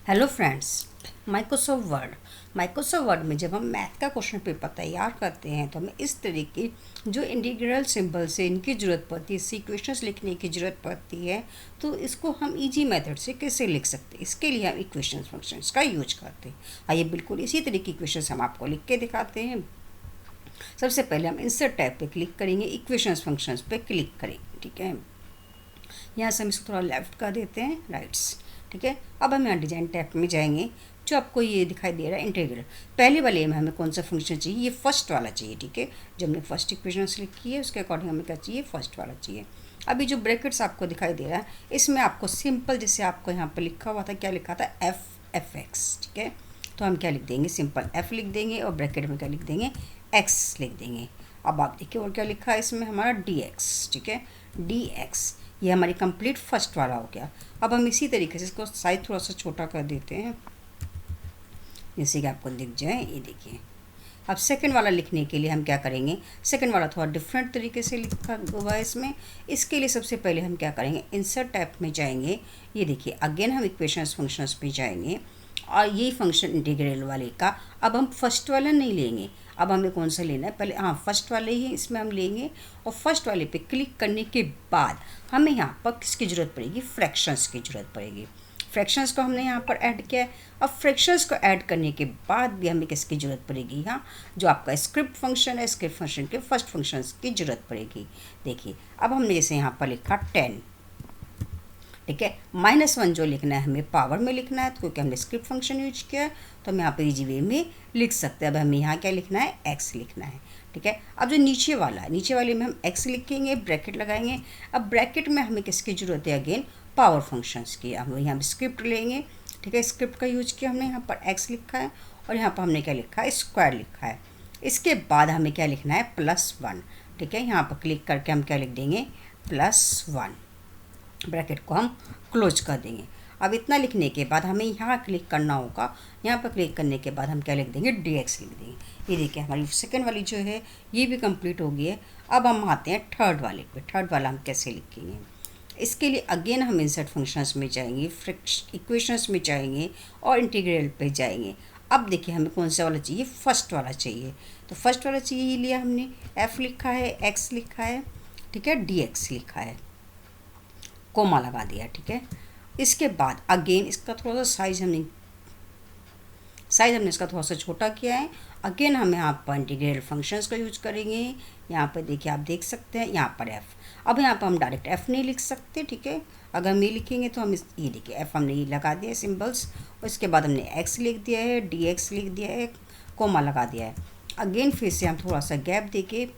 Hello friends. Microsoft Word में जब हम मैथ का क्वेश्चन पेपर तैयार करते हैं तो हमें इस तरीके जो इंटीग्रल सिंबल से इनकी ज़रूरत पड़ती है, इससे इक्वेशंस लिखने की ज़रूरत पड़ती है। तो इसको हम इजी मेथड से कैसे लिख सकते हैं, इसके लिए हम इक्वेशंस फंक्शंस का यूज करते हैं। आइए बिल्कुल इसी तरीके की इक्वेशंस हम आपको लिख के दिखाते हैं। सबसे पहले हम इंसर्ट टैब पे क्लिक करेंगे, इक्वेशंस फंक्शंस पे क्लिक करेंगे। ठीक है, यहाँ से हम इसको थोड़ा लेफ्ट कर देते हैं, राइट्स। ठीक है, अब हम यहाँ डिजाइन टैब में जाएंगे। जो आपको ये दिखाई दे रहा है इंटीग्रल, पहले वाले में हमें कौन सा फंक्शन चाहिए, ये फर्स्ट वाला चाहिए। ठीक है, जो हमने फर्स्ट इक्वेशन लिखी है उसके अकॉर्डिंग हमें क्या चाहिए, फर्स्ट वाला चाहिए। अभी जो ब्रैकेट्स आपको दिखाई दे रहा है इसमें आपको सिंपल, जैसे आपको यहाँ पर लिखा हुआ था, क्या लिखा था, एफ एक्स। ठीक है, तो हम क्या लिख देंगे, सिंपल एफ लिख देंगे और ब्रैकेट में क्या लिख देंगे, एक्स लिख देंगे। अब आप देखिए और क्या लिखा है इसमें, हमारा डी एक्स। ठीक है, डी एक्स, ये हमारी कंप्लीट फर्स्ट वाला हो गया। अब हम इसी तरीके से इसको साइज थोड़ा सा छोटा कर देते हैं, जैसे कि आपको दिख जाए। ये देखिए, अब सेकंड वाला लिखने के लिए हम क्या करेंगे, सेकंड वाला थोड़ा डिफरेंट तरीके से लिखा हुआ है इसमें। इसके लिए सबसे पहले हम क्या करेंगे, इंसर्ट टैब में जाएंगे। ये देखिए अगेन हम इक्वेशंस फंक्शंस पे जाएंगे और यही फंक्शन इंटीग्रल वाले का अब हम फर्स्ट वाला नहीं लेंगे। अब हमें कौन सा लेना है, पहले हाँ फर्स्ट वाले ही इसमें हम लेंगे। और फर्स्ट वाले पे क्लिक करने के बाद हमें यहाँ पर किसकी ज़रूरत पड़ेगी, फ्रैक्शंस की ज़रूरत पड़ेगी। फ्रैक्शंस को हमने यहाँ पर ऐड किया है। अब फ्रैक्शंस को ऐड करने के बाद भी हमें किसकी ज़रूरत पड़ेगी, यहाँ जो आपका स्क्रिप्ट फंक्शन है, स्क्रिप्ट फंक्शन के फर्स्ट फंक्शंस की ज़रूरत पड़ेगी। देखिए अब हमने जैसे यहाँ पर लिखा 10। ठीक है, -1 जो लिखना है हमें पावर में लिखना है, तो क्योंकि हमने स्क्रिप्ट फंक्शन यूज किया है तो हम यहाँ पर इजी वे में लिख सकते हैं। अब हमें यहाँ क्या लिखना है, एक्स लिखना है। ठीक है, अब जो नीचे वाला है, नीचे वाले में हम एक्स लिखेंगे, ब्रैकेट लगाएंगे। अब ब्रैकेट में हमें किसकी ज़रूरत है, अगेन पावर फंक्शंस की। हम यहाँ पर स्क्रिप्ट लेंगे। ठीक है, स्क्रिप्ट का यूज किया हमने, यहाँ पर एक्स लिखा है और यहाँ पर हमने क्या लिखा है, स्क्वायर लिखा है। इसके बाद हमें क्या लिखना है, +1। ठीक है, यहाँ पर क्लिक करके हम क्या लिख देंगे, +1। ब्रैकेट को हम क्लोज कर देंगे। अब इतना लिखने के बाद हमें यहाँ क्लिक करना होगा। यहाँ पर क्लिक करने के बाद हम क्या लिख देंगे, डी एक्स लिख देंगे। ये देखिए हमारी सेकंड वाली जो है ये भी कंप्लीट हो गई है। अब हम आते हैं थर्ड वाले पे। थर्ड वाला हम कैसे लिखेंगे, इसके लिए अगेन हम इंसर्ट फंक्शंस में जाएंगे, इक्वेशंस में जाएंगे और इंटीग्रल पे जाएंगे। अब देखिए हमें कौन सा वाला चाहिए, फर्स्ट वाला चाहिए। तो फर्स्ट वाला चाहिए, ये लिया हमने, एफ लिखा है, एक्स लिखा है। ठीक है, डी एक्स लिखा है, कोमा लगा दिया। ठीक है, इसके बाद अगेन इसका थोड़ा सा साइज हमने इसका थोड़ा सा छोटा किया है। अगेन हम यहाँ पर इंटीग्रल फंक्शंस का यूज करेंगे। यहाँ पर देखिए आप देख सकते हैं यहाँ पर एफ़। अब यहाँ पर हम डायरेक्ट एफ़ नहीं लिख सकते। ठीक है, अगर हम ये लिखेंगे तो हम ये देखिए एफ़ हमने ये लगा दिया है सिम्बल्स, और इसके बाद हमने एक्स लिख दिया है, डी एक्स लिख दिया है, कोमा लगा दिया है। अगेन फिर से हम थोड़ा सा गैप देके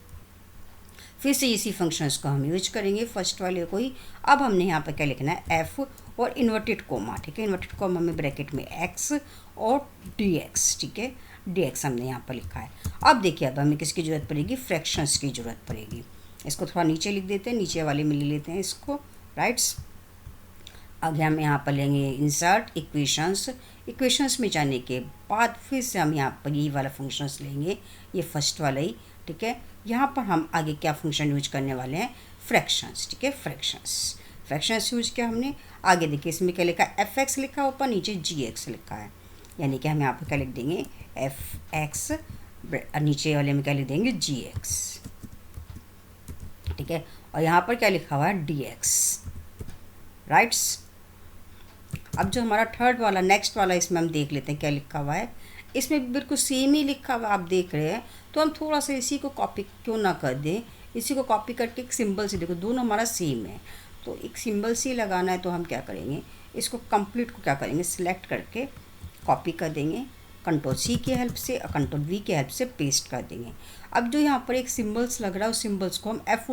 फिर से इसी फंक्शंस को हम यूज करेंगे, फर्स्ट वाले को ही। अब हमने यहाँ पर क्या लिखना है, एफ़ और इन्वर्टेड कोमा। ठीक है, इन्वर्टेड कोमा में ब्रैकेट में एक्स और डी एक्स। ठीक है, डी एक्स हमने यहाँ पर लिखा है। अब देखिए अब हमें किसकी ज़रूरत पड़ेगी, फ्रैक्शंस की ज़रूरत पड़ेगी। इसको थोड़ा नीचे लिख देते हैं, नीचे वाले में ले लेते हैं इसको, राइट्स। आगे हम यहाँ पर लेंगे इंसर्ट इक्वेशंस। इक्वेशंस में जाने के बाद फिर से हम यहाँ पर ये वाला फंक्शंस लेंगे, ये फर्स्ट वाला ही। ठीक है, यहाँ पर हम आगे क्या फंक्शन यूज करने वाले हैं, फ्रैक्शंस। ठीक है, फ्रैक्शंस यूज किया हमने। आगे देखिए इसमें क्या लिखा है, एफ एक्स लिखा, ऊपर नीचे जी एक्स लिखा है, यानी कि हम यहाँ पर क्या लिख देंगे, एफ एक्स, नीचे वाले में क्या लिख देंगे, जी एक्स। ठीक है, और यहाँ पर क्या लिखा हुआ है, डी एक्स, राइट्स। अब जो हमारा थर्ड वाला नेक्स्ट वाला, इसमें हम देख लेते हैं क्या लिखा हुआ है। इसमें बिल्कुल सेम ही लिखा हुआ आप देख रहे हैं, तो हम थोड़ा सा इसी को कॉपी क्यों ना कर दें, इसी को कॉपी करके एक सिंबल से, देखो दोनों हमारा सेम है तो एक सिंबल से लगाना है। तो हम क्या करेंगे, इसको कंप्लीट को क्या करेंगे, सिलेक्ट करके कॉपी कर देंगे, Ctrl+C की हेल्प से और Ctrl+V की हेल्प से पेस्ट कर देंगे। अब जो यहाँ पर एक सिम्बल्स लग रहा है उस सिम्बल्स को हम एफ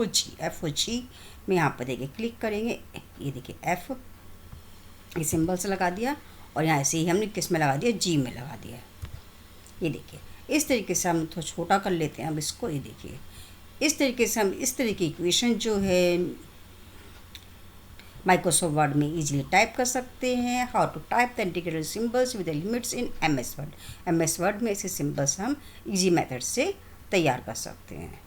में यहाँ पर देखिए क्लिक करेंगे। ये देखिए एफ, ये सिंबल से लगा दिया और यहाँ ऐसे ही हमने किस में लगा दिया, जी में लगा दिया। ये देखिए इस तरीके से हम थोड़ा छोटा कर लेते हैं अब इसको। ये देखिए इस तरीके से हम इस तरह की इक्वेशन जो है माइक्रोसॉफ्ट वर्ड में इजीली टाइप कर सकते हैं। How to type the integral symbols with the limits in M S Word में ऐसे सिंबल्स हम इजी मेथड से तैयार कर सकते हैं।